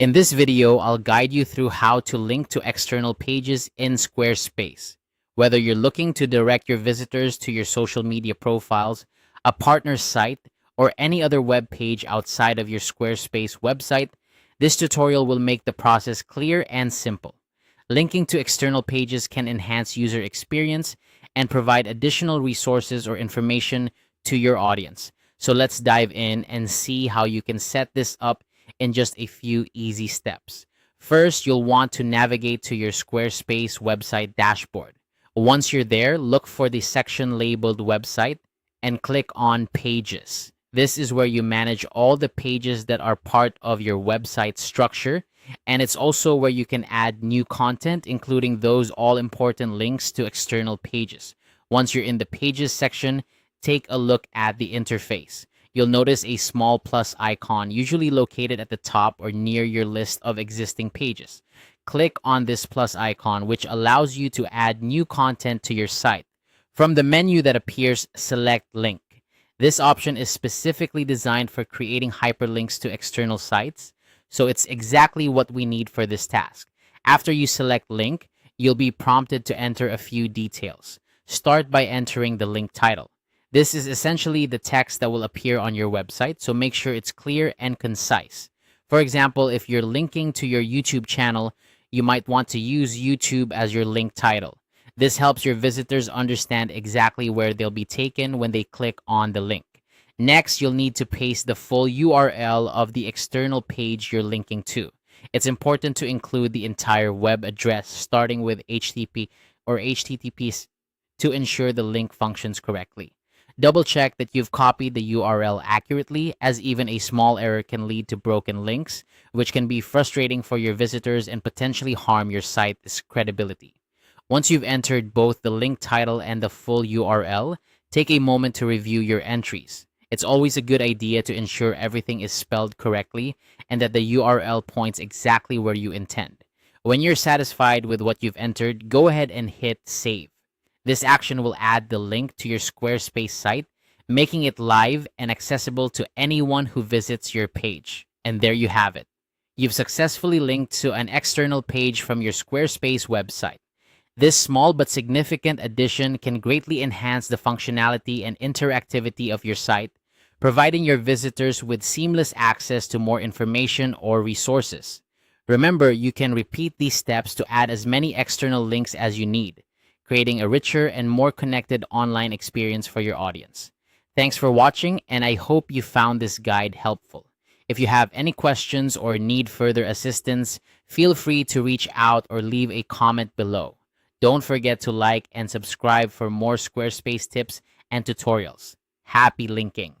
In this video, I'll guide you through how to link to external pages in Squarespace. Whether you're looking to direct your visitors to your social media profiles, a partner site, or any other web page outside of your Squarespace website, this tutorial will make the process clear and simple. Linking to external pages can enhance user experience and provide additional resources or information to your audience. So let's dive in and see how you can set this up in just a few easy steps. First, you'll want to navigate to your Squarespace website dashboard. Once you're there, look for the section labeled Website and click on Pages. This is where you manage all the pages that are part of your website structure, and it's also where you can add new content, including those all-important links to external pages. Once you're in the Pages section, take a look at the interface. You'll notice a small plus icon, usually located at the top or near your list of existing pages. Click on this plus icon, which allows you to add new content to your site. From the menu that appears, select Link. This option is specifically designed for creating hyperlinks to external sites, so it's exactly what we need for this task. After you select Link, you'll be prompted to enter a few details. Start by entering the link title. This is essentially the text that will appear on your website, so make sure it's clear and concise. For example, if you're linking to your YouTube channel, you might want to use YouTube as your link title. This helps your visitors understand exactly where they'll be taken when they click on the link. Next, you'll need to paste the full URL of the external page you're linking to. It's important to include the entire web address, starting with HTTP or HTTPs, to ensure the link functions correctly. Double check that you've copied the URL accurately, as even a small error can lead to broken links, which can be frustrating for your visitors and potentially harm your site's credibility. Once you've entered both the link title and the full URL, take a moment to review your entries. It's always a good idea to ensure everything is spelled correctly and that the URL points exactly where you intend. When you're satisfied with what you've entered, go ahead and hit Save. This action will add the link to your Squarespace site, making it live and accessible to anyone who visits your page. And there you have it. You've successfully linked to an external page from your Squarespace website. This small but significant addition can greatly enhance the functionality and interactivity of your site, providing your visitors with seamless access to more information or resources. Remember, you can repeat these steps to add as many external links as you need, creating a richer and more connected online experience for your audience. Thanks for watching, and I hope you found this guide helpful. If you have any questions or need further assistance, feel free to reach out or leave a comment below. Don't forget to like and subscribe for more Squarespace tips and tutorials. Happy linking!